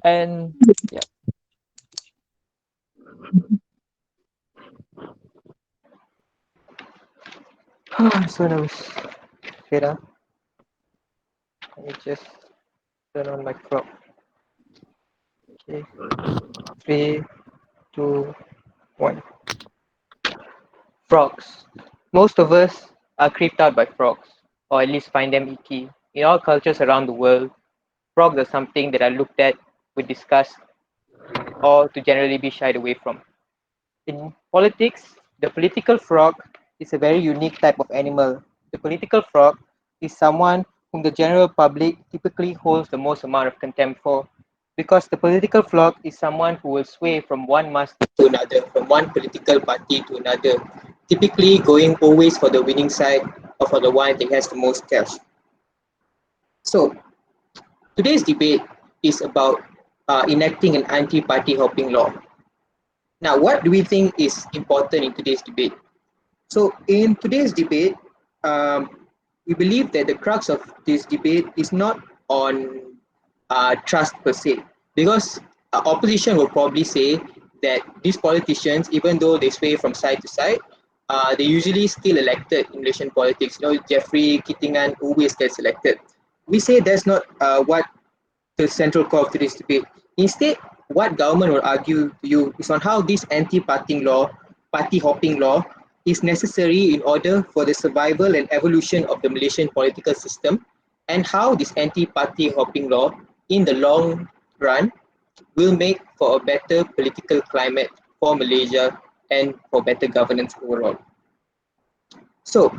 And yeah. So nervous. Wait, let me just turn on my crop. Okay, 3, 2, 1. Frogs. Most of us are creeped out by frogs, or at least find them icky. In all cultures around the world, frogs are something that are looked at with disgust or to generally be shied away from. In politics, the political frog is a very unique type of animal. The political frog is someone whom the general public typically holds the most amount of contempt for, because the political frog is someone who will sway from one master to another, from one political party to another, typically going always for the winning side or for the one that has the most cash. So today's debate is about enacting an anti-party hopping law. Now, what do we think is important in today's debate? So, in today's debate, we believe that the crux of this debate is not on trust per se, because opposition will probably say that these politicians, even though they sway from side to side, they usually still elected in Malaysian politics. You know, Jeffrey Kittingan always gets elected. We say that's not what the central core of today's debate. Instead, what government will argue to you is on how this party hopping law, is necessary in order for the survival and evolution of the Malaysian political system, and how this anti-party hopping law, in the long run, will make for a better political climate for Malaysia and for better governance overall. So,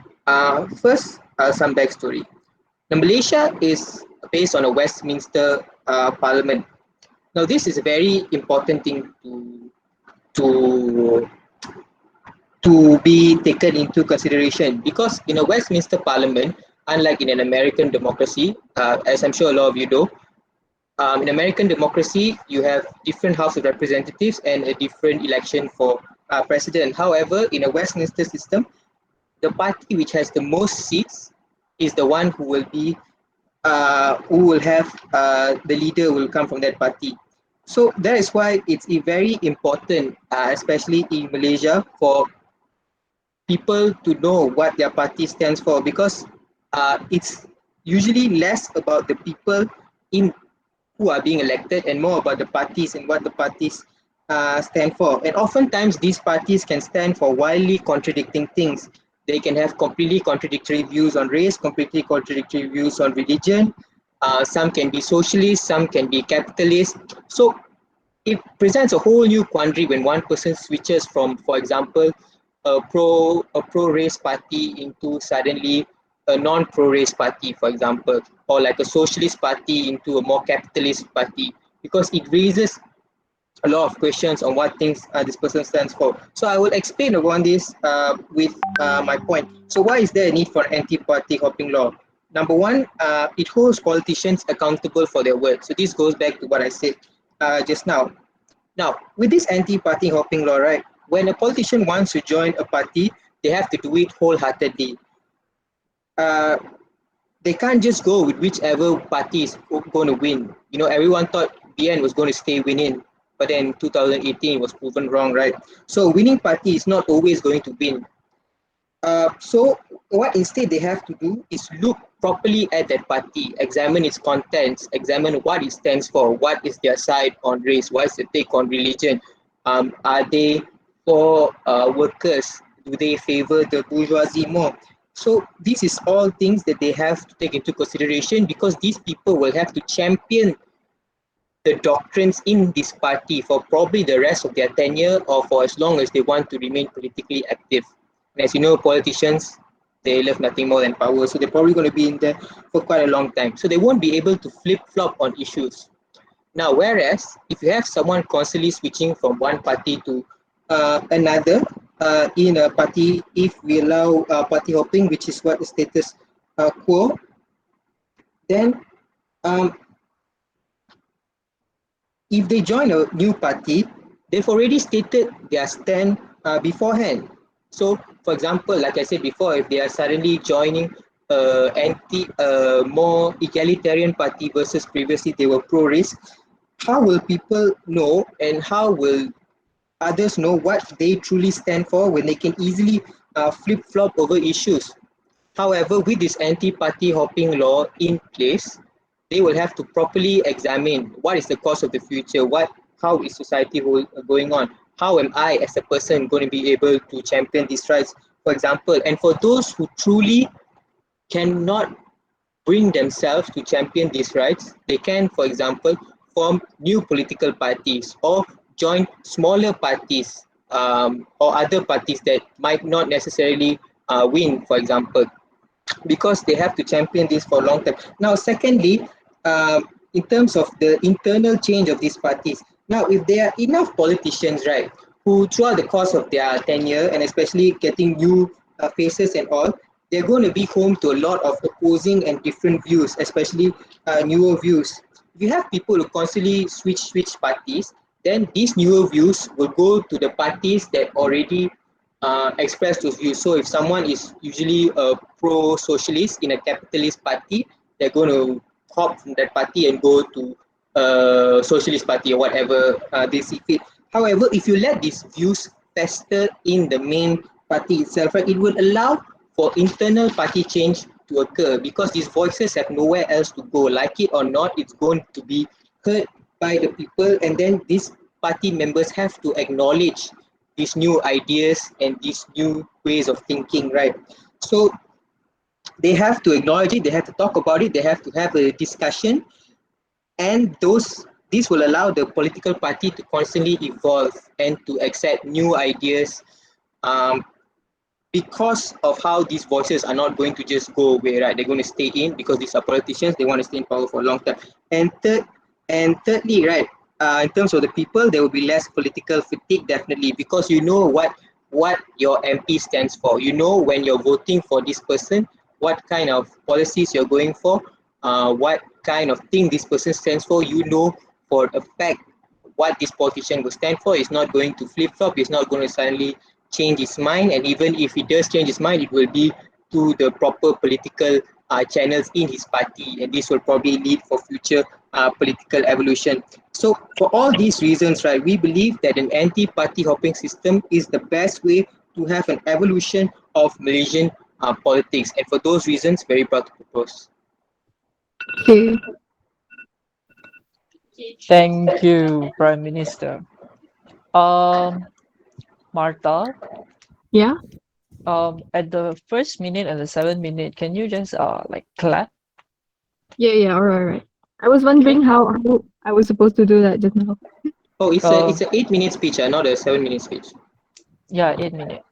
first, some backstory. Now, Malaysia is based on a Westminster Parliament. Now, this is a very important thing to to be taken into consideration, because in a Westminster Parliament, unlike in an American democracy, as I'm sure a lot of you know, in American democracy, you have different House of Representatives and a different election for president. However, in a Westminster system, the party which has the most seats is the one who will have the leader will come from that party. So that is why it's very important, especially in Malaysia, for people to know what their party stands for, because it's usually less about the people in who are being elected and more about the parties and what the parties stand for. And oftentimes these parties can stand for wildly contradicting things. They can have completely contradictory views on race, completely contradictory views on religion. Some can be socialist, some can be capitalist. So it presents a whole new quandary when one person switches from, for example, a pro race party into suddenly a non-pro race party, for example, or like a socialist party into a more capitalist party, because it raises a lot of questions on what things this person stands for. So I will explain upon this with my point. So why is there a need for an anti-party hopping law? Number one, it holds politicians accountable for their words. So this goes back to what I said just now. Now, with this anti-party hopping law, right, when a politician wants to join a party, they have to do it wholeheartedly. Uh, they can't just go with whichever party is going to win. You know, everyone thought BN was going to stay winning, but then 2018 was proven wrong, right? So winning party is not always going to win. So what instead they have to do is look properly at that party, examine its contents, examine what it stands for, what is their side on race, what is the take on religion, are they for workers, do they favor the bourgeoisie more? So this is all things that they have to take into consideration, because these people will have to champion the doctrines in this party for probably the rest of their tenure, or for as long as they want to remain politically active. And as you know, politicians, they love nothing more than power, so they're probably going to be in there for quite a long time. So they won't be able to flip flop on issues. Now, whereas if you have someone constantly switching from one party to another in a party, if we allow party hopping, which is what the status quo, then um, if they join a new party, they've already stated their stand beforehand. So, for example, like I said before, if they are suddenly joining more egalitarian party versus previously they were pro-race, how will people know and how will others know what they truly stand for when they can easily flip flop over issues? However, with this anti-party hopping law in place, they will have to properly examine what is the cause of the future, how is society going on, how am I as a person going to be able to champion these rights, for example. And for those who truly cannot bring themselves to champion these rights, they can, for example, form new political parties or join smaller parties or other parties that might not necessarily win, for example, because they have to champion this for a long time. Now, secondly, in terms of the internal change of these parties, now if there are enough politicians, right, who throughout the course of their tenure and especially getting new faces and all, they're going to be home to a lot of opposing and different views, especially newer views. If you have people who constantly switch parties, then these newer views will go to the parties that already express those views. So if someone is usually a pro-socialist in a capitalist party, they're going to hop from that party and go to a socialist party or whatever they see fit. However, if you let these views fester in the main party itself, right, it will allow for internal party change to occur because these voices have nowhere else to go. Like it or not, it's going to be heard by the people, and then these party members have to acknowledge these new ideas and these new ways of thinking, right? So they have to acknowledge it, they have to talk about it, they have to have a discussion, and those this will allow the political party to constantly evolve and to accept new ideas um, because of how these voices are not going to just go away, right? They're going to stay in because these are politicians. They want to stay in power for a long time. And thirdly, right, in terms of the people, there will be less political fatigue, definitely, because you know what your MP stands for. You know when you're voting for this person, what kind of policies you're going for, what kind of thing this person stands for. You know for a fact what this politician will stand for. Is not going to flip flop. It's not going to suddenly change his mind, and even if he does change his mind, it will be to the proper political channels in his party, and this will probably lead for future political evolution. So for all these reasons, right, we believe that an anti-party hopping system is the best way to have an evolution of Malaysian politics, and for those reasons, very proud to propose. Okay. Thank you, Prime Minister. Um, Martha, Yeah. at the first minute and the 7 minute, can you just like clap? Yeah. Yeah. All right. All right. I was Okay. wondering how I was supposed to do that just now. Oh, it's Um, a 8 minute speech, not a 7 minute speech. yeah, 8 minute.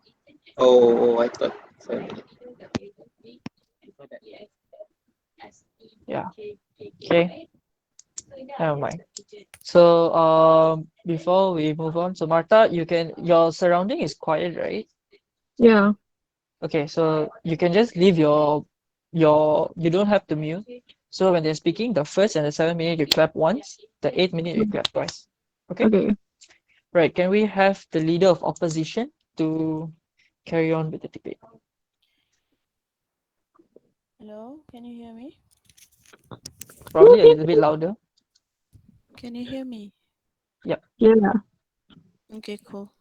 Oh, I thought 7 minutes. Yeah. Okay. Never mind. So before we move on, so Martha, your surrounding is quiet, right? Yeah. Okay, so you can just leave your you don't have to mute. So when they're speaking, the first and the 7 minute you clap once, the 8 minute you Mm. clap twice. Okay? Okay. Right. Can we have the leader of opposition to carry on with the debate? Hello, can you hear me? Probably a little bit louder. Can you hear me? Yep. Yeah. Okay, cool.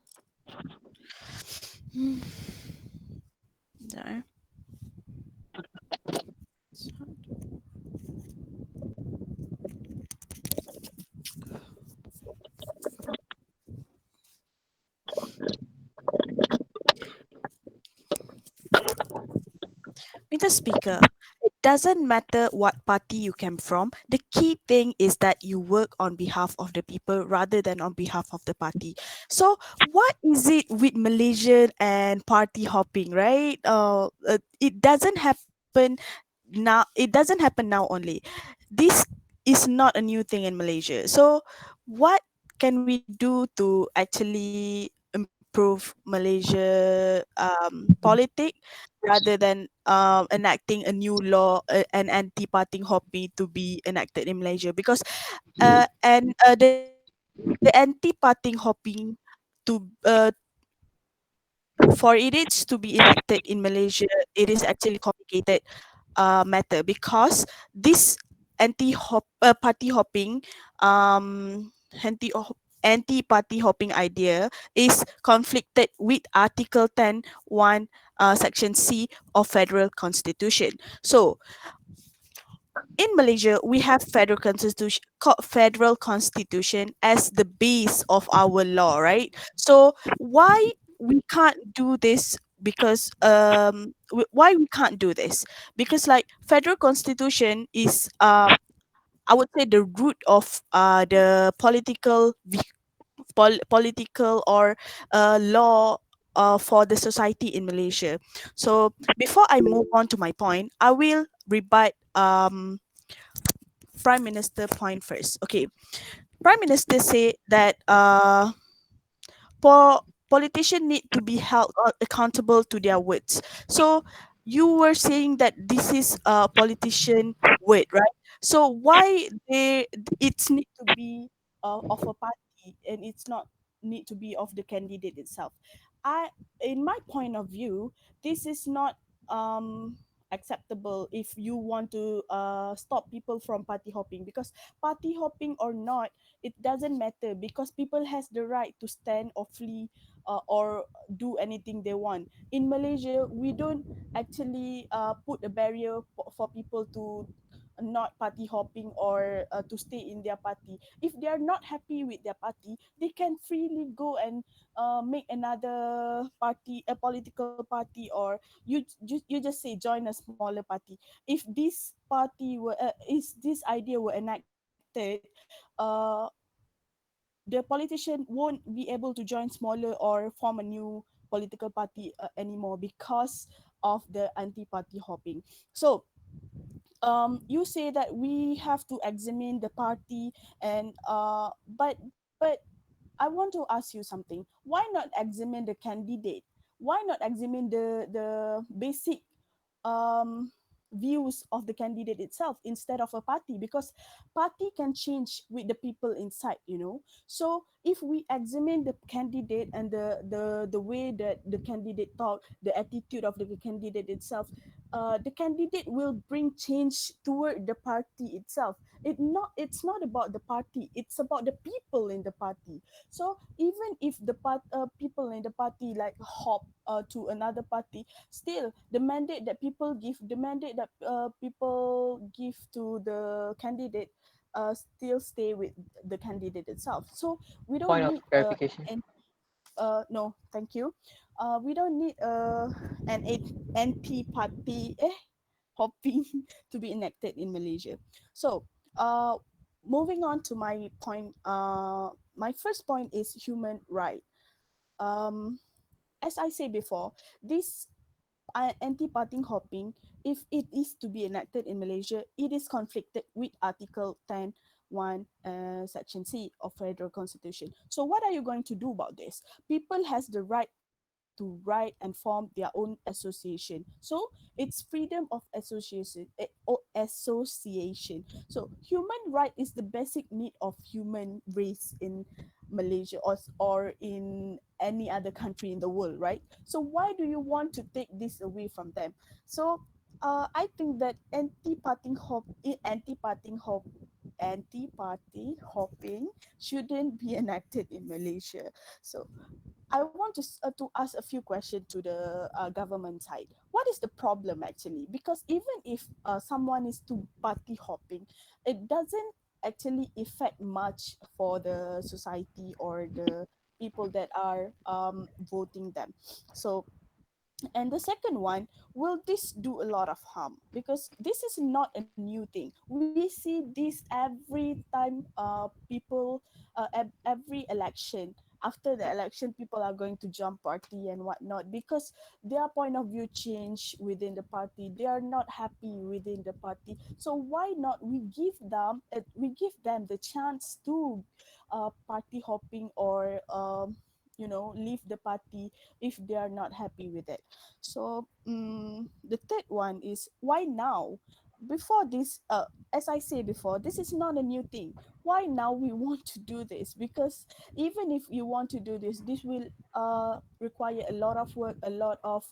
There. Mr. Speaker, it doesn't matter what party you came from. The key thing is that you work on behalf of the people rather than on behalf of the party. So, what is it with Malaysian and party hopping, right? It doesn't happen now. It doesn't happen now only. This is not a new thing in Malaysia. So, what can we do to actually improve Malaysia politics rather than enacting a new law, an anti-party hopping to be enacted in Malaysia? Because and the anti-party hopping to for it is to be enacted in Malaysia, it is actually complicated matter because this party hopping, um, anti anti party hopping idea is conflicted with Article 10(1) Section C of Federal Constitution. So in Malaysia, we have federal constitution as the base of our law, right? So why we can't do this? Because why we can't do this? Because like federal constitution is I would say the root of the political or law for the society in Malaysia. So before I move on to my point, I will rebut Prime Minister point first. Okay, Prime Minister said that politicians need to be held accountable to their words. So you were saying that this is a politician word, right? So why it's need to be of a party and it's not need to be of the candidate itself? I, in my point of view, this is not acceptable if you want to stop people from party hopping, because party hopping or not, it doesn't matter, because people has the right to stand or flee or do anything they want. In Malaysia, we don't actually put a barrier for people to not party hopping or to stay in their party. If they are not happy with their party, they can freely go and make another party, a political party, or you just say join a smaller party. If this party were is this idea were enacted, uh the politician won't be able to join smaller or form a new political party anymore because of the anti-party hopping. So you say that we have to examine the party, and but I want to ask you something. Why not examine the candidate? Why not examine the basic um, views of the candidate itself instead of a party? Because party can change with the people inside, you know. So if we examine the candidate and the way that the candidate talk, the attitude of the candidate itself, the candidate will bring change toward the party itself. It's not about the party, it's about the people in the party. So even if the people in the party like hop to another party, still the mandate that people give to the candidate still stay with the candidate itself. So we don't Point of need clarification. an no, thank you. We don't need anti-party hopping to be enacted in Malaysia. So uh moving on to my point, my first point is human right. um as I said before, this anti-party hopping, if it is to be enacted in Malaysia, it is conflicted with Article 10(1) Section C of Federal Constitution. So what are you going to do about this? People has the right to write and form their own association. So it's freedom of association. So human right is the basic need of human race in Malaysia, or in any other country in the world, right? So why do you want to take this away from them? So I think that anti-party hopping shouldn't be enacted in Malaysia. So I want to ask a few questions to the government side. What is the problem actually? Because even if someone is to party hopping, it doesn't actually affect much for the society or the people that are voting them. So, and the second one, will this do a lot of harm? Because this is not a new thing. We see this every time every election. After the election, people are going to jump party and whatnot because their point of view change within the party. They are not happy within the party. So why not we give them the chance to party hopping, or leave the party if they are not happy with it. So the third one is, why now? Before this, as I say before, this is not a new thing. Why now we want to do this? Because even if you want to do this, this will require a lot of work, a lot of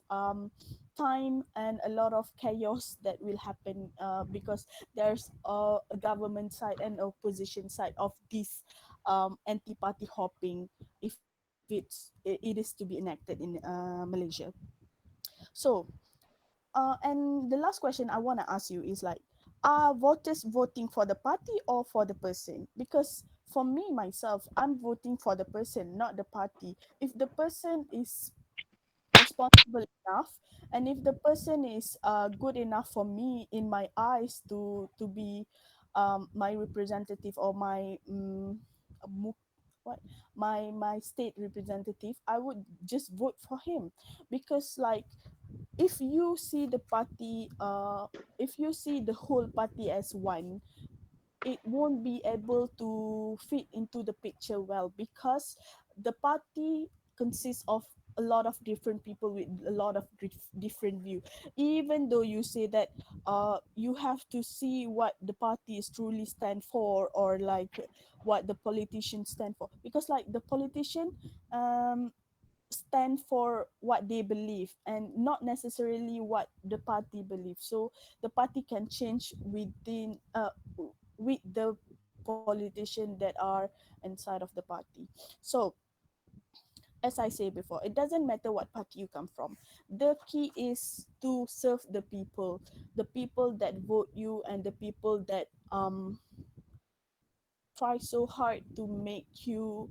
time and a lot of chaos that will happen because there's a government side and opposition side of this anti-party hopping if it is to be enacted in Malaysia. So and the last question I want to ask you is like, are voters voting for the party or for the person? Because for me myself, I'm voting for the person, not the party. If the person is responsible enough, and if the person is good enough for me in my eyes to be my representative or my what my state representative, I would just vote for him. Because like, if you see the party if you see the whole party as one, it won't be able to fit into the picture well, because the party consists of a lot of different people with a lot of different view. Even though you say that you have to see what the party is truly stand for, or like what the politicians stand for, because like the politician um stand for what they believe and not necessarily what the party believes. So the party can change within with the politician that are inside of the party. So as I say before, it doesn't matter what party you come from. The key is to serve the people that vote you, and the people that try so hard to make you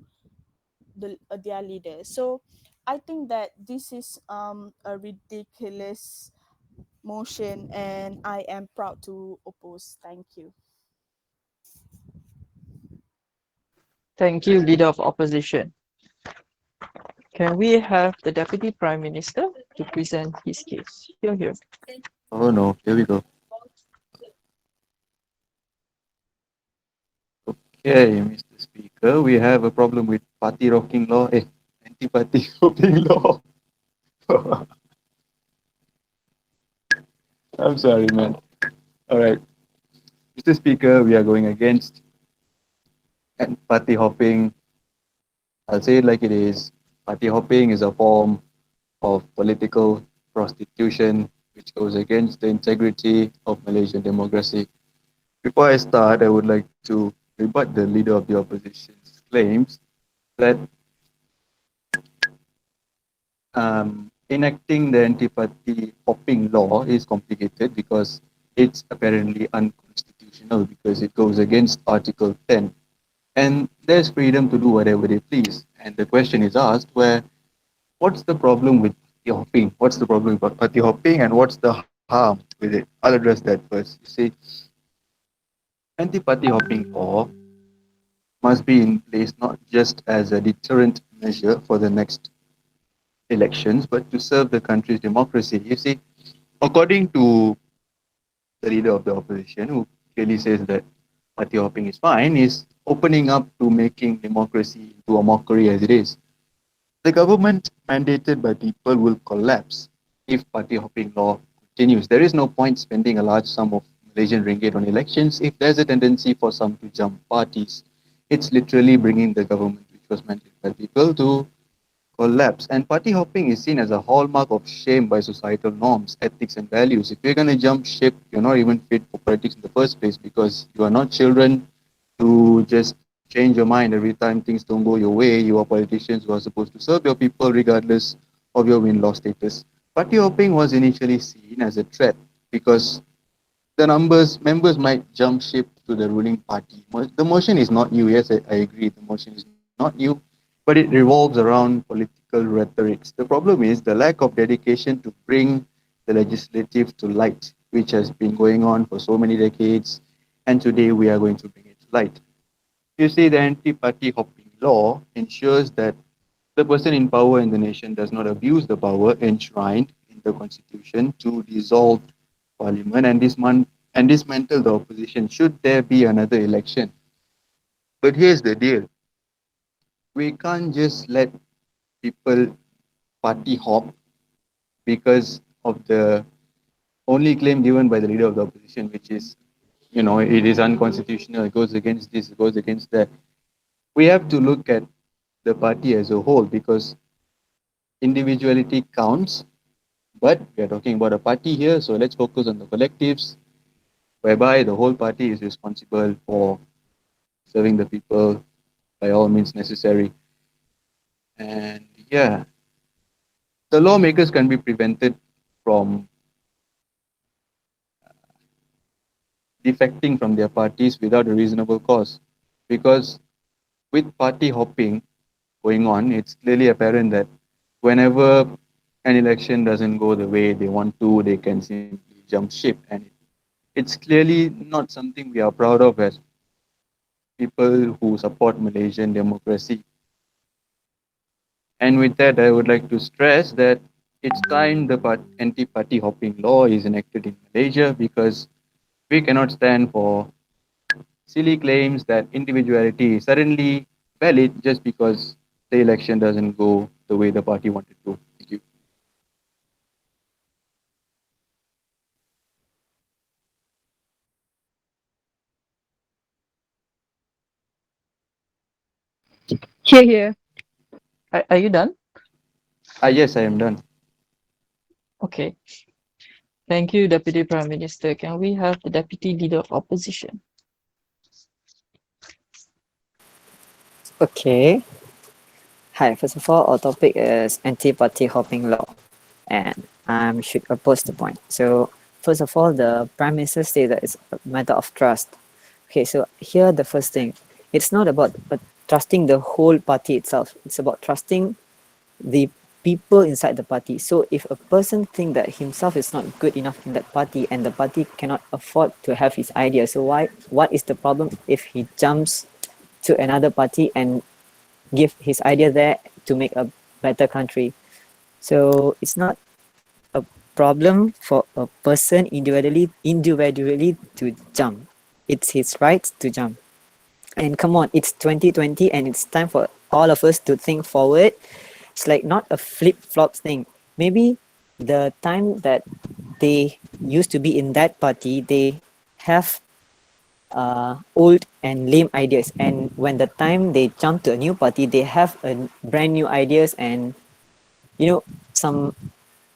their leader. So I think that this is a ridiculous motion, and I am proud to oppose. Thank you. Thank you, Leader of Opposition. Can we have the Deputy Prime Minister to present his case? Here. Oh no, here we go. Okay, Mr. Speaker, we have a problem with party rocking law, anti-party hopping law. I'm sorry, man. All right, Mr. Speaker, we are going against party hopping. I'll say it like it is. Party hopping is a form of political prostitution which goes against the integrity of Malaysian democracy. Before I start, I would like to rebut the leader of the opposition's claims that enacting the anti-party hopping law is complicated because it's apparently unconstitutional because it goes against Article 10. And there's freedom to do whatever they please. And the question is asked where what's the problem with party hopping? What's the problem with party hopping and what's the harm with it? I'll address that first. You see, anti-party hopping law must be in place not just as a deterrent measure for the next elections, but to serve the country's democracy. You see, according to the leader of the opposition, who clearly says that party hopping is fine, is opening up to making democracy into a mockery as it is. The government mandated by people will collapse if party hopping law continues. There is no point spending a large sum of Malaysian ringgit on elections if there's a tendency for some to jump parties. It's literally bringing the government, which was mandated by people, to collapse. And party hopping is seen as a hallmark of shame by societal norms, ethics, and values. If you're going to jump ship, you're not even fit for politics in the first place because you are not children to just change your mind every time things don't go your way. You are politicians who are supposed to serve your people regardless of your win loss status. Party hopping was initially seen as a threat because the members might jump ship to the ruling party. The motion is not new. Yes, I agree. The motion is not new, but it revolves around political rhetorics. The problem is the lack of dedication to bring the legislative to light, which has been going on for so many decades, and today we are going to bring it to light. You see, the anti-party hopping law ensures that the person in power in the nation does not abuse the power enshrined in the constitution to dissolve parliament and dismantle the opposition should there be another election. But here's the deal. We can't just let people party hop because of the only claim given by the leader of the opposition, which is, it is unconstitutional, it goes against this, it goes against that. We have to look at the party as a whole because individuality counts, But we are talking about a party here, so let's focus on the collectives, whereby the whole party is responsible for serving the people by all means necessary. And yeah, the lawmakers can be prevented from defecting from their parties without a reasonable cause. Because with party hopping going on, it's clearly apparent that whenever an election doesn't go the way they want to, they can simply jump ship. And it's clearly not something we are proud of as people who support Malaysian democracy. And with that, I would like to stress that it's time the anti-party hopping law is enacted in Malaysia because we cannot stand for silly claims that individuality is suddenly valid just because the election doesn't go the way the party wanted to. Thank you. Here, here. Are you done? Yes, I am done. Okay. Thank you, Deputy Prime Minister. Can we have the Deputy Leader of Opposition? Okay. Hi, first of all, our topic is anti-party hopping law, and I should oppose the point. So, first of all, the Prime Minister said that it's a matter of trust. Okay, so here the first thing, it's not about trusting the whole party itself. It's about trusting the people inside the party. So, if a person think that himself is not good enough in that party, and the party cannot afford to have his idea, so why? What is the problem if he jumps to another party and give his idea there to make a better country? So it's not a problem for a person individually to jump. It's his right to jump. And come on, it's 2020 and it's time for all of us to think forward. It's like not a flip-flop thing. Maybe the time that they used to be in that party, they have old and lame ideas, and when the time they jump to a new party, they have a brand new ideas and some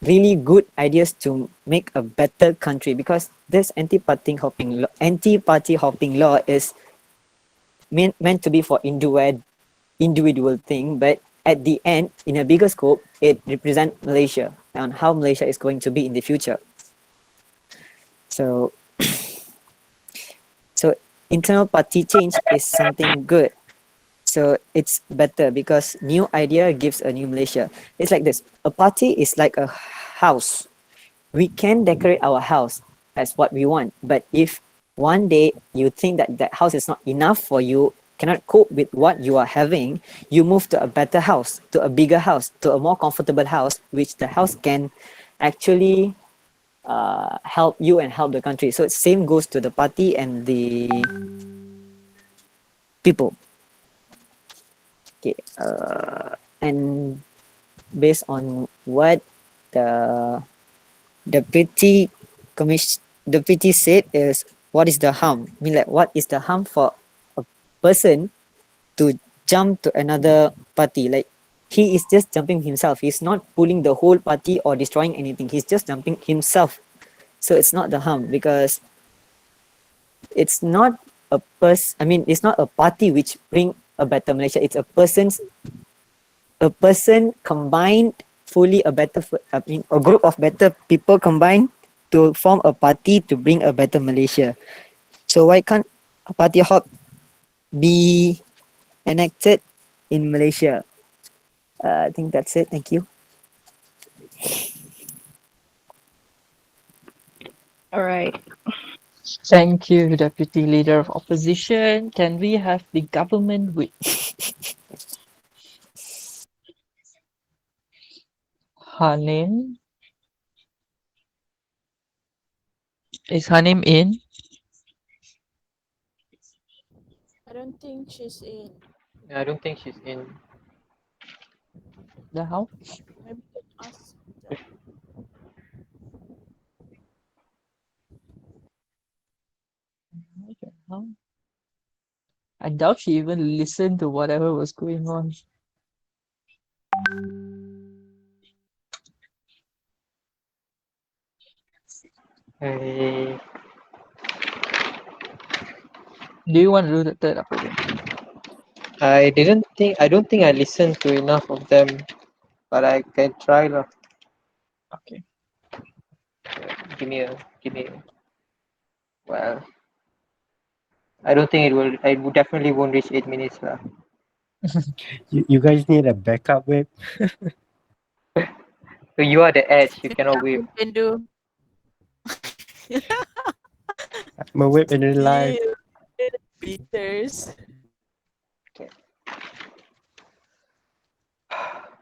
really good ideas to make a better country. Because this anti-party hopping law is meant to be for individual thing, but at the end, in a bigger scope, it represents Malaysia and how Malaysia is going to be in the future. So so internal party change is something good. So it's better because new idea gives a new Malaysia. It's like this. A party is like a house. We can decorate our house as what we want, but if one day you think that that house is not enough for you, cannot cope with what you are having, you move to a better house, to a bigger house, to a more comfortable house, which the house can actually help you and help the country. So same goes to the party and the people. Okay, and based on what the deputy deputy said is, what is the harm? I mean, like, what is the harm for a person to jump to another party? Like, he is just jumping himself. He's not pulling the whole party or destroying anything. He's just jumping himself. So it's not the harm because it's not a I mean, it's not a party which bring a better Malaysia. It's a person combined fully a better, I mean, a group of better people combined to form a party to bring a better Malaysia. So why can't a party hop be enacted in Malaysia? I think that's it. Thank you. All right. Thank you, Deputy Leader of Opposition. Can we have the government whip? Hanim? Is Hanim in? I don't think she's in. I don't think she's in. The how? Maybe you can ask. How? I doubt she even listened to whatever was going on. I, Do you want to do the third opposition? I don't think I listened to enough of them, but I can try lah. Okay. Give me well, I don't think it will. I would definitely won't reach 8 minutes lah. You guys need a backup whip. So you are the edge. You Sit cannot down, wait. you can do. I'm a whip in real life. Deal. Peters.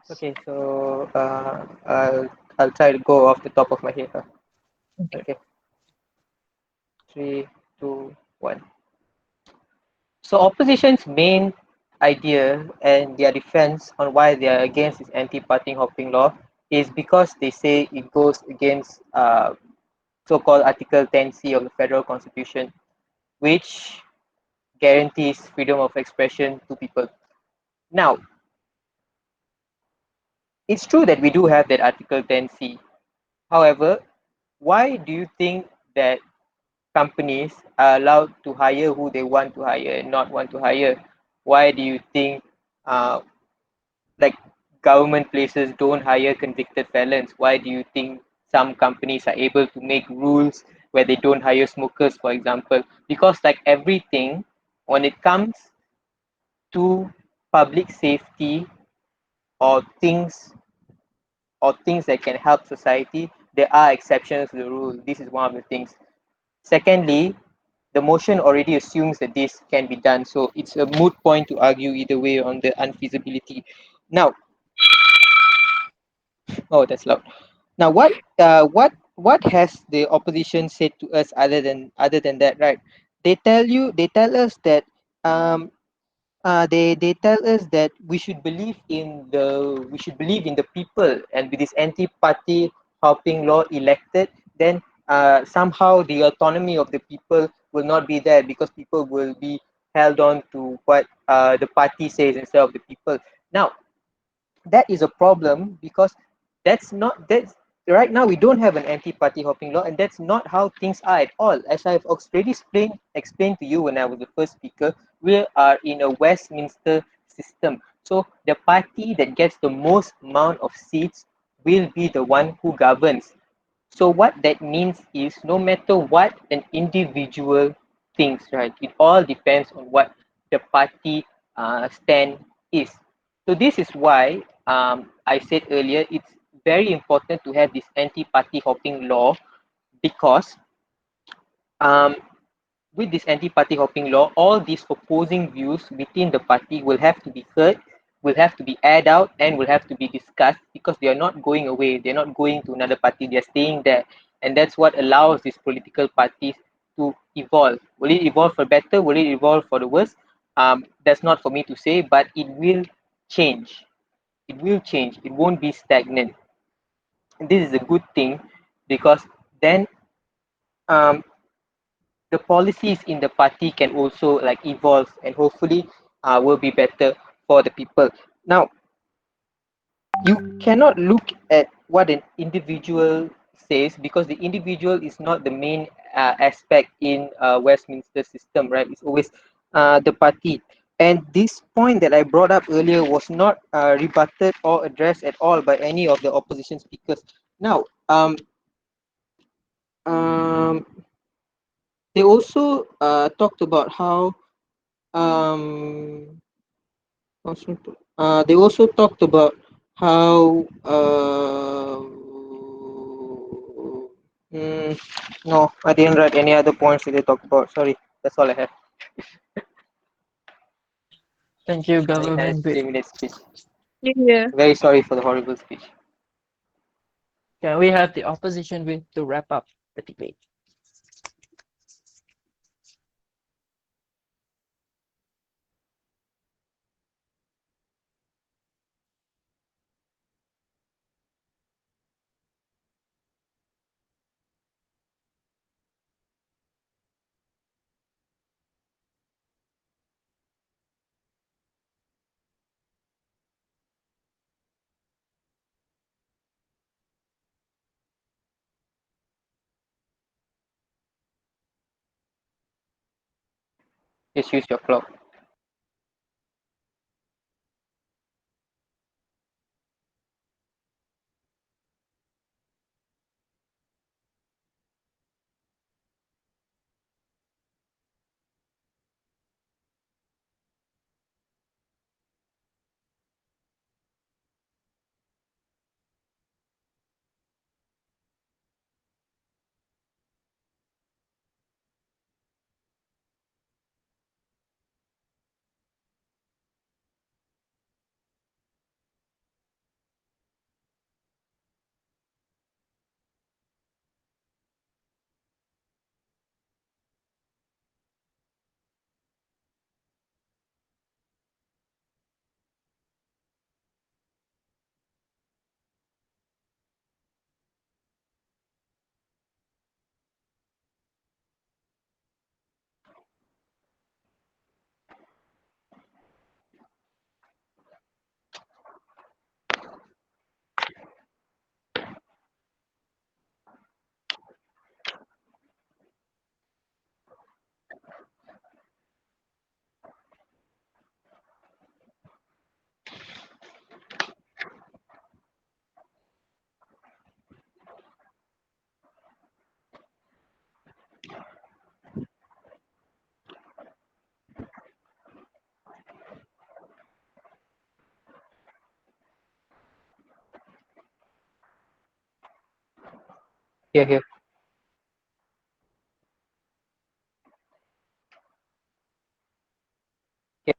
Okay, so I'll try to go off the top of my head. Okay. Okay. 3, 2, 1. So opposition's main idea and their defense on why they are against this anti-party hopping law is because they say it goes against so-called Article 10C of the Federal Constitution, which guarantees freedom of expression to people. Now, it's true that we do have that Article 10C. However, why do you think that companies are allowed to hire who they want to hire and not want to hire? Why do you think uh, like government places don't hire convicted felons? Why do you think some companies are able to make rules where they don't hire smokers, for example? Because like everything, when it comes to public safety or things that can help society, there are exceptions to the rule. This is one of the things. Secondly, the motion already assumes that this can be done, so it's a moot point to argue either way on the unfeasibility. Now, oh, that's loud. Now, what has the opposition said to us other than that, right? They tell us that um they tell us that we should believe in the people, and with this anti-party hopping law elected, then somehow the autonomy of the people will not be there because people will be held on to what the party says instead of the people. Now, that is a problem because that's right now we don't have an anti-party hopping law, and that's not how things are at all. As I've already explained to you when I was the first speaker, we are in a Westminster system. So the party that gets the most amount of seats will be the one who governs. So what that means is no matter what an individual thinks, right, it all depends on what the party stand is. So this is why I said earlier it's very important to have this anti-party hopping law because um, with this anti-party hopping law, all these opposing views within the party will have to be heard, will have to be aired out, and will have to be discussed because they are not going away. They're not going to another party. They're staying there, and that's what allows these political parties to evolve. Will it evolve for better? Will it evolve for the worse? That's not for me to say, but it will change. It will change. It won't be stagnant. And this is a good thing because then um, the policies in the party can also like evolve and hopefully will be better for the people. Now, you cannot look at what an individual says because the individual is not the main aspect in Westminster system, right? It's always the party. And this point that I brought up earlier was not rebutted or addressed at all by any of the opposition speakers. Now, um, they also talked about how um, they also talked about how no, I didn't write any other points that they talked about. Sorry, that's all I have. Thank you, I had a government whip. 3 minute speech. Yeah. Very sorry for the horrible speech. Can we have the opposition whip to wrap up the debate? Just use your clock. Here, here. Here.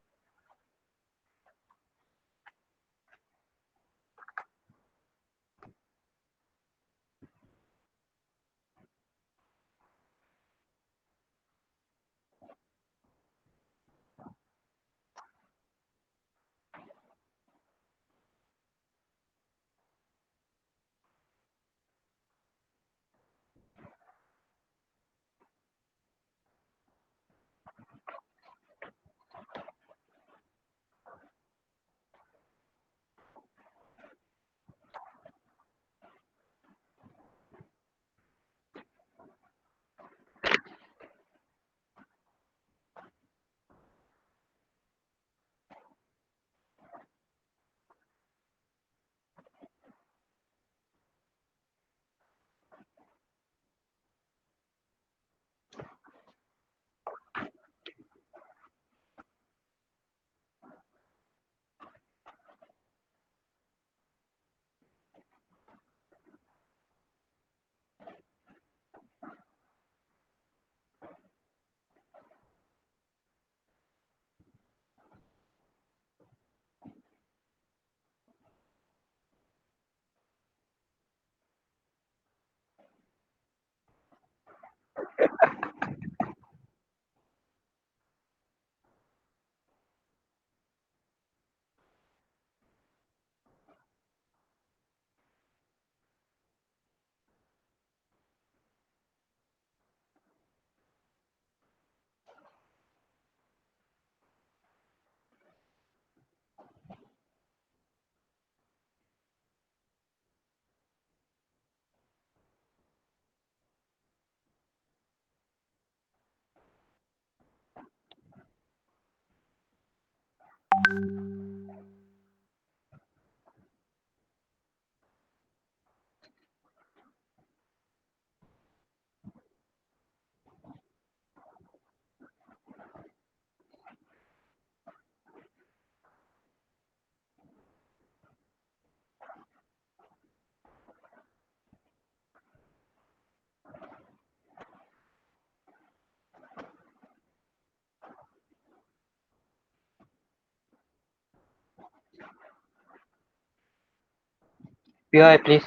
POI, please.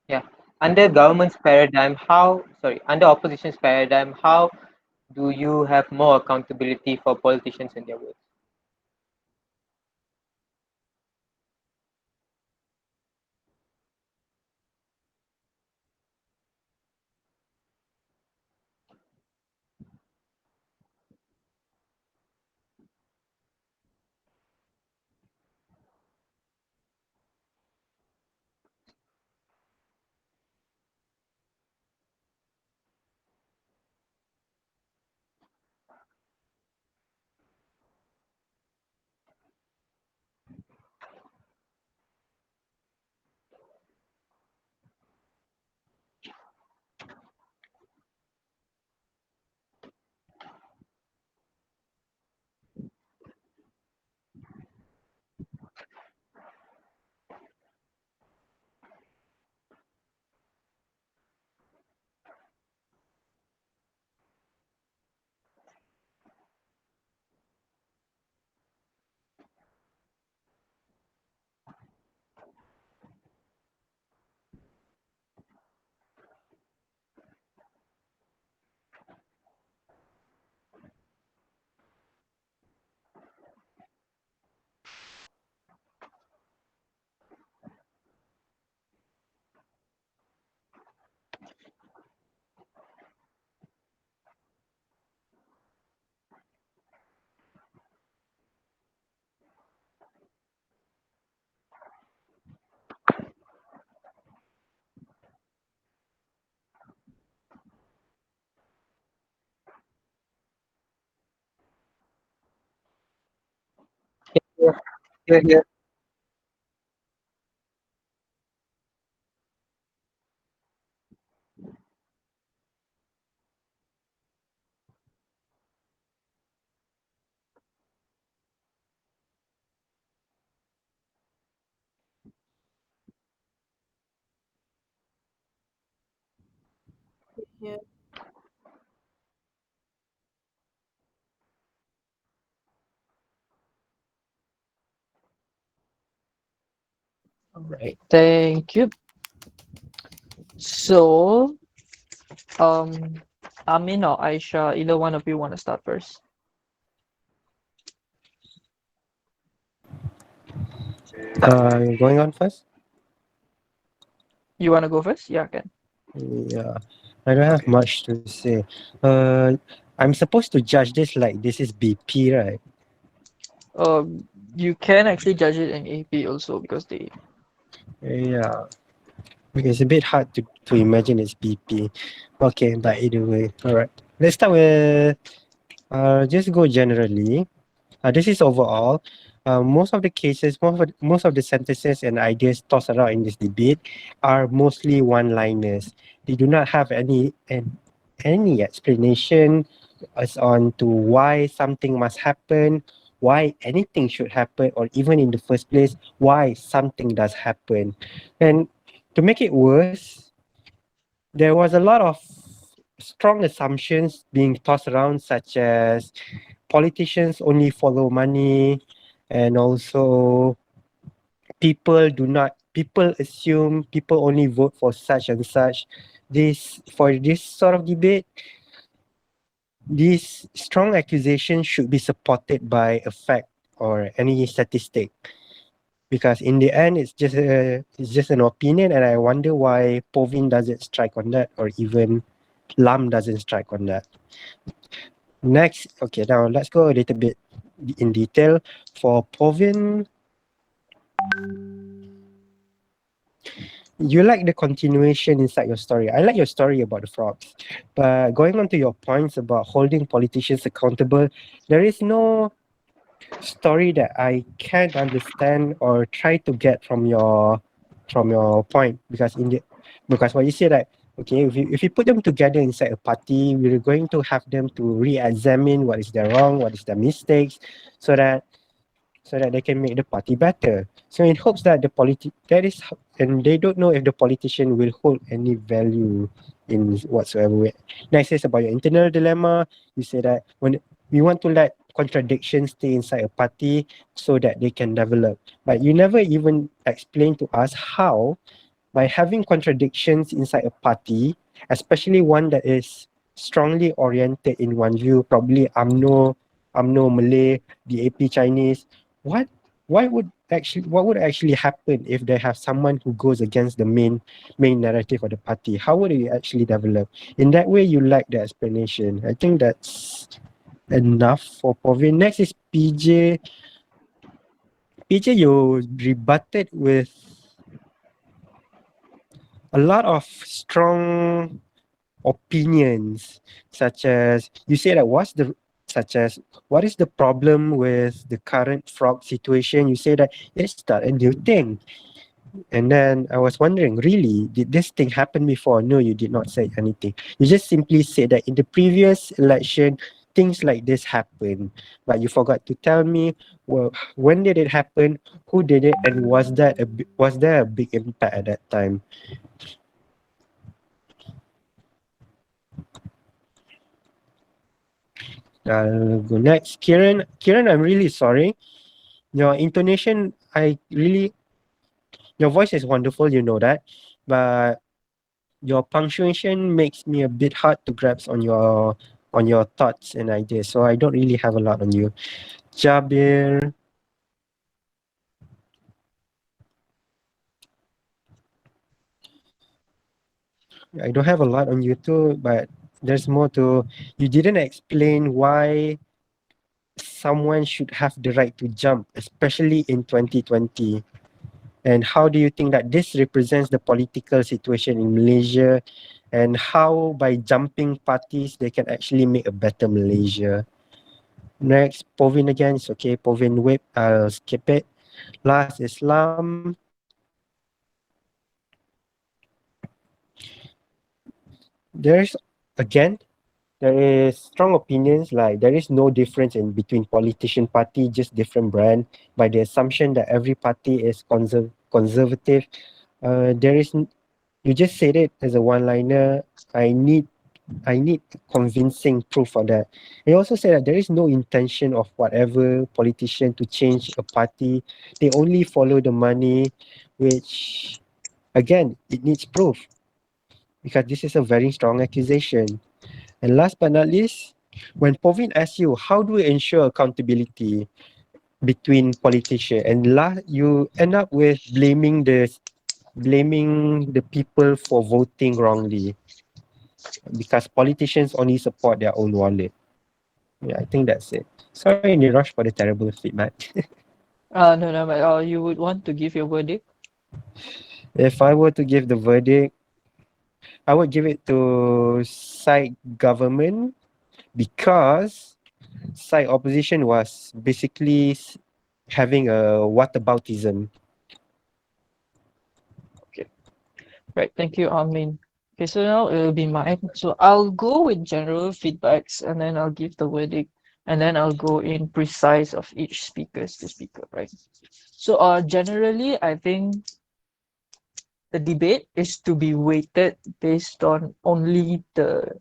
Yeah. Under government's paradigm, under opposition's paradigm, how do you have more accountability for politicians and their words? Here, here. Yeah. All right, thank you. So, um, Amin or Aisha, either one of you want to start first? Going on first? You want to go first? Yeah, can. Yeah. I don't have much to say. I'm supposed to judge this like this is BP, right? You can actually judge it in AP also because they. Yeah. Because it's a bit hard to imagine it's BP. Okay, but either way. Alright. Let's start with just go generally. This is overall. Most of the cases, most of the sentences and ideas tossed around in this debate are mostly one-liners. They do not have any explanation as on to why something must happen, why anything should happen, or even in the first place, why something does happen. And to make it worse, there was a lot of strong assumptions being tossed around, such as politicians only follow money, and also people assume people only vote for such and such. This for this sort of debate, these strong accusations should be supported by a fact or any statistic, because in the end it's just an opinion, and I wonder why Povin doesn't strike on that, or even Lam doesn't strike on that. Next, okay, now let's go a little bit in detail. For Povin, you like the continuation inside your story. I like your story about the frogs. But going on to your points about holding politicians accountable, there is no story that I can't understand or try to get from your point, because because what you say that, okay, if you put them together inside a party, we're going to have them to re-examine what is their wrong, what is their mistakes, so that they can make the party better. So in hopes that and they don't know if the politician will hold any value in whatsoever way. Next is about your internal dilemma. You say that when we want to let contradictions stay inside a party so that they can develop, but you never even explain to us how, by having contradictions inside a party, especially one that is strongly oriented in one view, probably UMNO Malay, the AP Chinese, what what would actually happen if they have someone who goes against the main narrative of the party? How would it actually develop? In that way, you like the explanation. I think that's enough for Povin. Next is PJ. PJ, you rebutted with a lot of strong opinions, such as you say that what is the problem with the current frog situation? You say that it's not a new thing. And then I was wondering, really, did this thing happen before? No, you did not say anything. You just simply said that in the previous election, things like this happened. But you forgot to tell me, well, when did it happen? Who did it? And was there a big impact at that time? I'll go next. Kieran, I'm really sorry. Your intonation, your voice is wonderful, you know that. But your punctuation makes me a bit hard to grasp on your thoughts and ideas. So I don't really have a lot on you. Jabir, I don't have a lot on you too, but there's more to, you didn't explain why someone should have the right to jump, especially in 2020. And how do you think that this represents the political situation in Malaysia, and how by jumping parties they can actually make a better Malaysia? Next, Povin again. It's okay. Povin whip. I'll skip it. Last Islam. There's again there is strong opinions like there is no difference in between politician party, just different brand. By the assumption that every party is conservative, there is you just said it as a one-liner. I need I need convincing proof for that. He also said that there is no intention of whatever politician to change a party. They only follow the money, which again it needs proof because this is a very strong accusation. And last but not least, when Povin asks you, how do we ensure accountability between politicians, and you end up with blaming the people for voting wrongly because politicians only support their own wallet. Yeah, I think that's it. Sorry, Nirosh, for the terrible feedback. No, but you would want to give your verdict. If I were to give the verdict, I would give it to side government because side opposition was basically having a whataboutism. Right, thank you, Armin. Okay, so now it'll be mine. So I'll go with general feedbacks and then I'll give the verdict and then I'll go in precise of each speakers to speaker, right? So generally I think the debate is to be weighted based on only the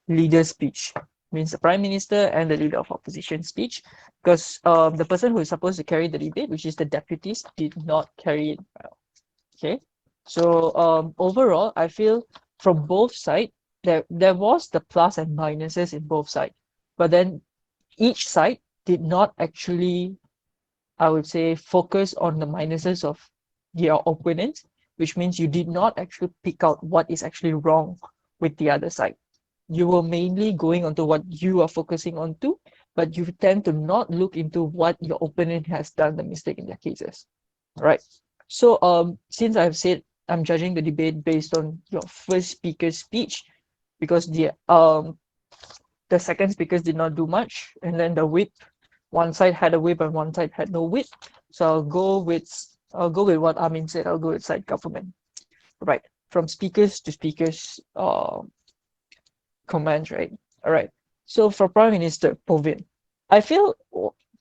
leader's speech, means the prime minister and the leader of opposition speech, because the person who is supposed to carry the debate, which is the deputies, did not carry it well. Okay, so overall I feel from both sides there was the plus and minuses in both sides, but then each side did not actually, I would say, focus on the minuses of your opponents, which means you did not actually pick out what is actually wrong with the other side. You were mainly going onto what you are focusing on to, but you tend to not look into what your opponent has done the mistake in their cases. Right. So since I've said I'm judging the debate based on your first speaker's speech, because the second speakers did not do much, and then the whip, one side had a whip and one side had no whip. So I'll go with what Amin said. I'll go with side government. Right. From speakers to speakers comments, right? All right. So for Prime Minister Povin, I feel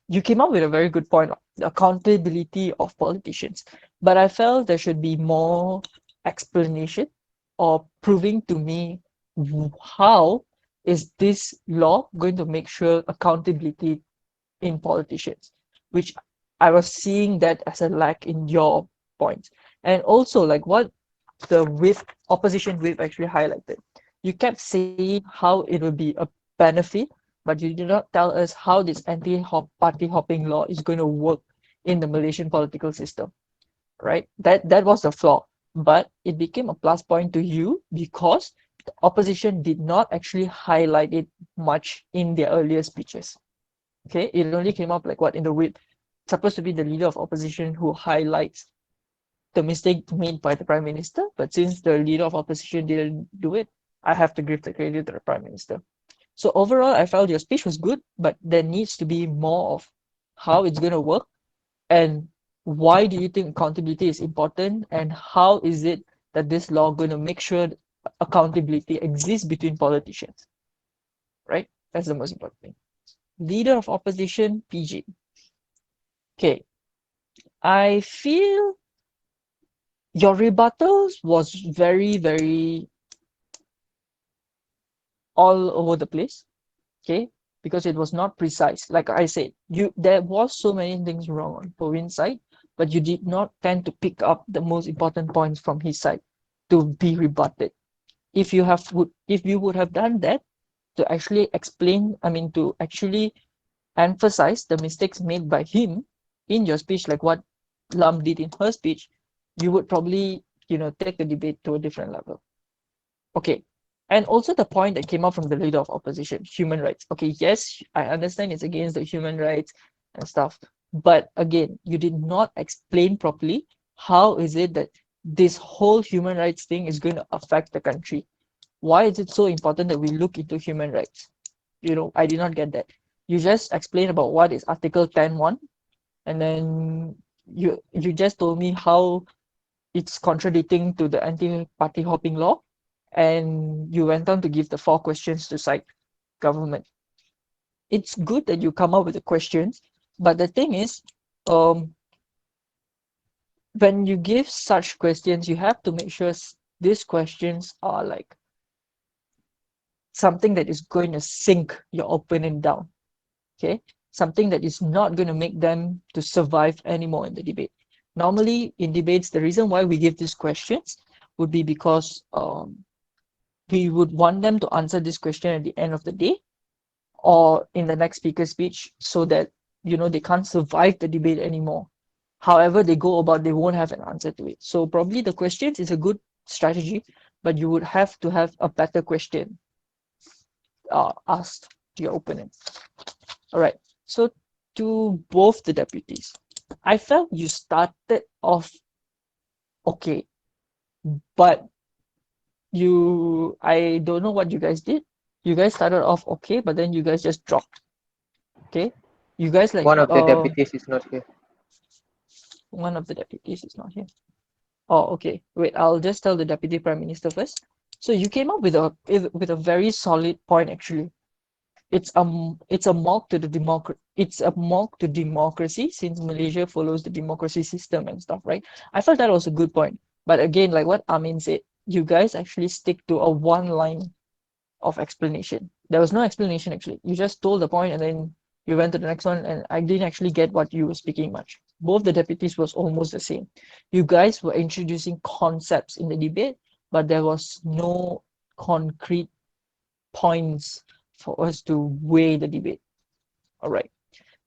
you came up with a very good point, the accountability of politicians. But I felt there should be more explanation or proving to me how is this law going to make sure accountability in politicians, which I was seeing that as a lack in your points. And also like what the opposition whip actually highlighted. You kept saying how it will be a benefit, but you did not tell us how this anti-party hopping law is going to work in the Malaysian political system, right? That was the flaw, but it became a plus point to you because the opposition did not actually highlight it much in their earlier speeches. Okay, it only came up like what in the whip. It's supposed to be the leader of opposition who highlights the mistake made by the prime minister, but since the leader of opposition didn't do it, I have to give the credit to the prime minister. So overall, I felt your speech was good, but there needs to be more of how it's going to work and why do you think accountability is important and how is it that this law going to make sure accountability exists between politicians, right? That's the most important thing. Leader of opposition, PG. Okay, I feel your rebuttals was very, very all over the place. Okay, because it was not precise. Like I said, there was so many things wrong on Povin's side, but you did not tend to pick up the most important points from his side to be rebutted. If you would have done that to actually explain, I mean to actually emphasize the mistakes made by him in your speech, like what Lam did in her speech, you would probably, take the debate to a different level. Okay. And also the point that came out from the leader of opposition, human rights. Okay, yes, I understand it's against the human rights and stuff. But again, you did not explain properly how is it that this whole human rights thing is going to affect the country. Why is it so important that we look into human rights? I did not get that. You just explain about what is Article 10.1 and then you just told me how it's contradicting to the anti-party hopping law, and you went on to give the 4 questions to cite government. It's good that you come up with the questions, but the thing is, um, when you give such questions, you have to make sure these questions are like something that is going to sink your opponent down. Okay, something that is not going to make them to survive anymore in the debate. Normally in debates, the reason why we give these questions would be because we would want them to answer this question at the end of the day or in the next speaker speech, so that they can't survive the debate anymore. However they go about, they won't have an answer to it. So probably the questions is a good strategy, but you would have to have a better question asked to your opponent. All right. So to both the deputies, I felt you started off okay, but I don't know what you guys did. You guys started off okay, but then you guys just dropped. Okay. You guys like One of the deputies is not here. one of the deputies is not here. Oh, okay. Wait, I'll just tell the deputy prime minister first. So you came up with a very solid point actually. It's a mock to the democracy, since Malaysia follows the democracy system and stuff, right? I felt that was a good point. But again, like what Amin said, you guys actually stick to a one line of explanation. There was no explanation actually. You just told the point and then you went to the next one, and I didn't actually get what you were speaking much. Both the deputies was almost the same. You guys were introducing concepts in the debate, but there was no concrete points for us to weigh the debate. All right.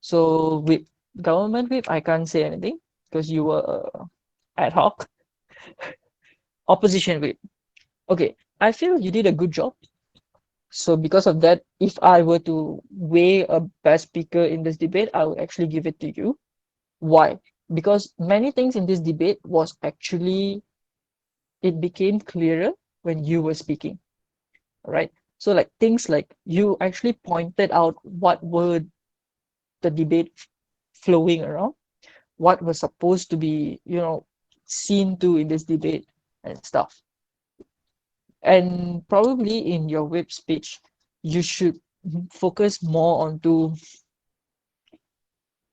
So with government whip, I can't say anything because you were ad hoc. Opposition whip. Okay, I feel you did a good job. So because of that, if I were to weigh a best speaker in this debate, I would actually give it to you. Why? Because many things in this debate was actually, it became clearer when you were speaking. Right? So like things like you actually pointed out what were the debate flowing around, what was supposed to be, seen to in this debate and stuff. And probably in your whip speech, you should focus more onto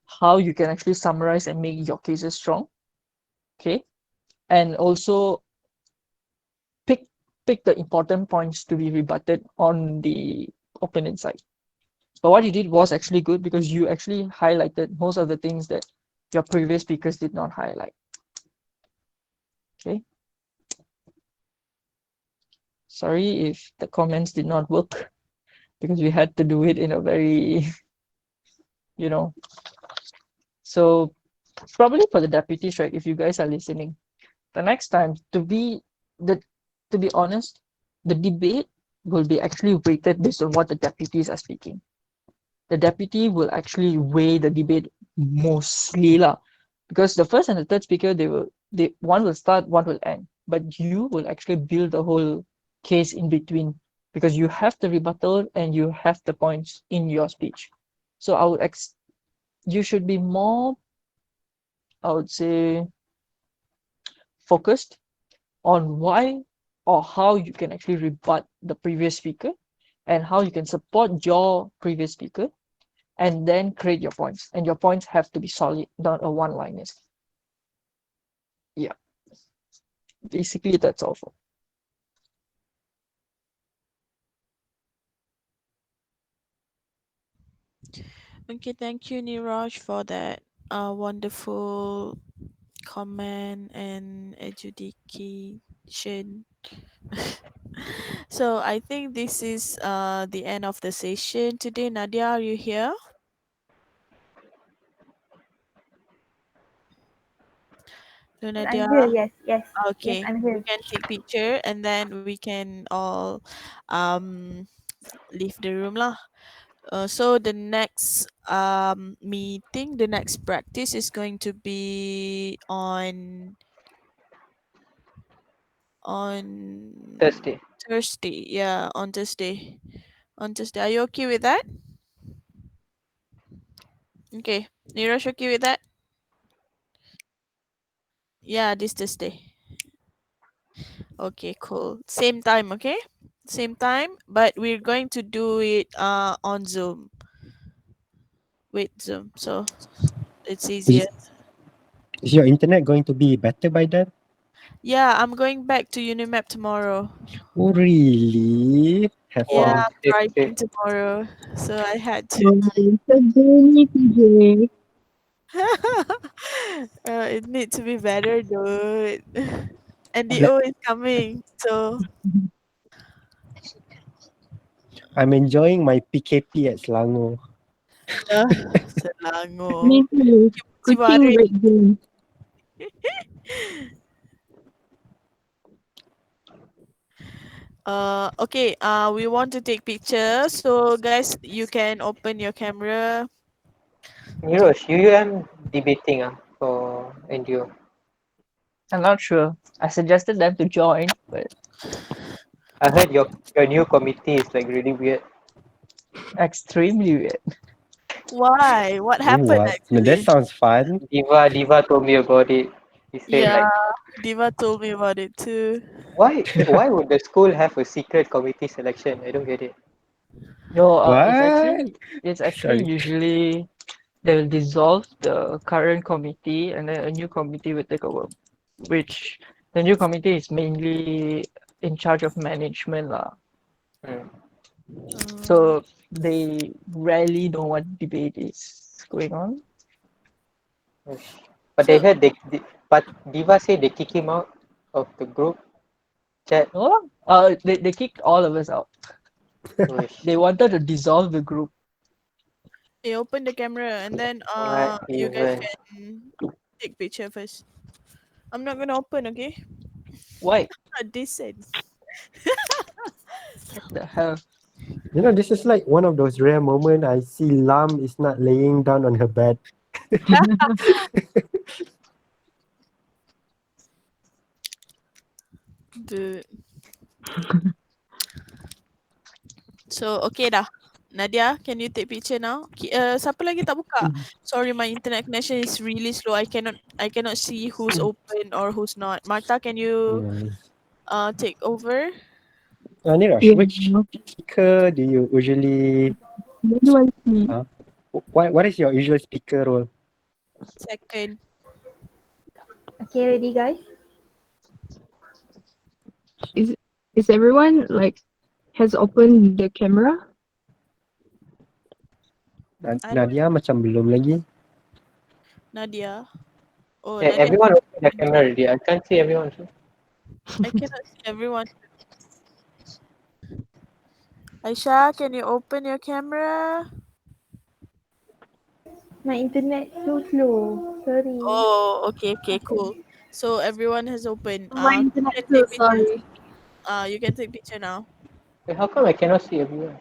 how you can actually summarize and make your cases strong. Okay. And also pick pick the important points to be rebutted on the opponent side. But what you did was actually good because you actually highlighted most of the things that your previous speakers did not highlight. Okay. Sorry if the comments did not work because we had to do it in a very, you know. So probably for the deputies, right? If you guys are listening, the next time to be honest, the debate will be actually weighted based on what the deputies are speaking. The deputy will actually weigh the debate mostly lah, because the first and the third speaker one will start, one will end, but you will actually build the whole case in between because you have the rebuttal and you have the points in your speech. So you should be more, I would say, focused on why or how you can actually rebut the previous speaker and how you can support your previous speaker, and then create your points. And your points have to be solid, not a one-liners. Yeah, basically that's all. Okay, thank you, Niraj, for that wonderful comment and adjudication. So I think this is the end of the session today. Nadia, are you here? So Nadia, I'm here. Yes, yes, yes. okay, I'm we here. can take picture and then we can all um leave the room lah. So the next meeting, the next practice is going to be on Thursday. Thursday. Yeah, on Thursday. On Thursday. Are you okay with that? Okay. Niraj, okay with that? Yeah, this Thursday. Okay, cool. Same time, okay? Same time, but we're going to do it on Zoom. With Zoom, so it's easier. Is your internet going to be better by then? Yeah, I'm going back to Unimap tomorrow. Oh, really? Have Yeah, fun. Wow, I'm safe, safe. driving tomorrow, so I had to. Oh, it's a journey, PJ. It needs to be better, dude. And the Let- O is coming, so I'm enjoying my PKP at Selangor. Selangor. Me too. Kuching Cibaring. red zone. Okay. We want to take pictures, so guys, you can open your camera. Nirosh, am debating for NGO. I'm not sure. I suggested them to join, but I heard your new committee is like really weird. extremely weird. Why? What Oh, happened what? No, that actually? sounds fun. Diva told me about it. He said Yeah, like, Diva told me about it too. why would the school have a secret committee selection? I don't get it. No, What? it's actually Sorry. usually they will dissolve the current committee and then a new committee will take over, which the new committee is mainly in charge of management lah. Hmm. So they rarely know what debate is going on. Yes. But So but Diva said they kick him out of the group chat. No, they kicked all of us out. Wish. They wanted to dissolve the group. you open the camera and then What you guys even? can take picture first. I'm not gonna open, okay? Why? Not decent. What the hell? You know, this is like one of those rare moments I see Lam is not laying down on her bed. Dude. So okay dah. Nadia, can you take picture now? Siapa lagi tak buka? Sorry, my internet connection is really slow. I cannot see who's open or who's not. Martha, can you take over? Nirosh, Yeah. which speaker do you usually? Where do I see? What is your usual speaker role? Second. Okay, ready guys? Is everyone like has opened the camera? Nadia macam belum lagi. Nadia. Oh, Yeah, Nadia. everyone open their camera already. I can't see everyone. I cannot see everyone. Aisha, can you open your camera? My internet too slow. Sorry. Oh, okay, cool. So everyone has opened. My You internet can too, take picture. sorry. You can take picture now. Wait, how come I cannot see everyone?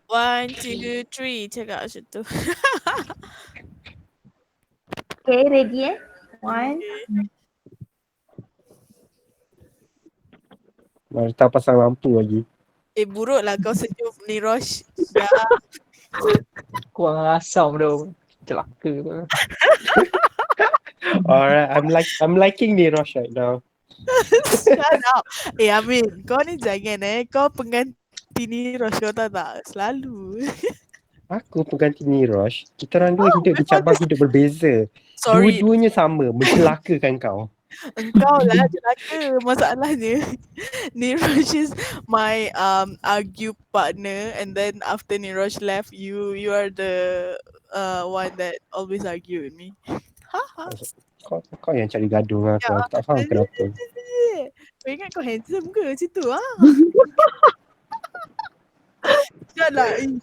1, 2, 3. Cakap macam tu. Okay, ready eh? One. Marta pasang lampu lagi. Buruk lah kau senyum ni Rosh. Dah. Kurang asam tu. Celaka tu. Alright, I'm liking Nirosh right now. Shut up. Amin, kau ni jangan kau pengganti ni Rosh, kau tahu tak? Selalu. Aku pengganti Nirosh. Kita orang dua hidup di cabang hidup berbeza. Sorry, Dua-duanya sama, mencelakakan kau. engkau lah celaka masalahnya. Niroj is my argue partner, and then after Niroj left, you are the one that always argue with me. Kau yang cari gaduh dengan aku tak faham kenapa. Kau ingat kau handsome ke situ ah? Janganlah.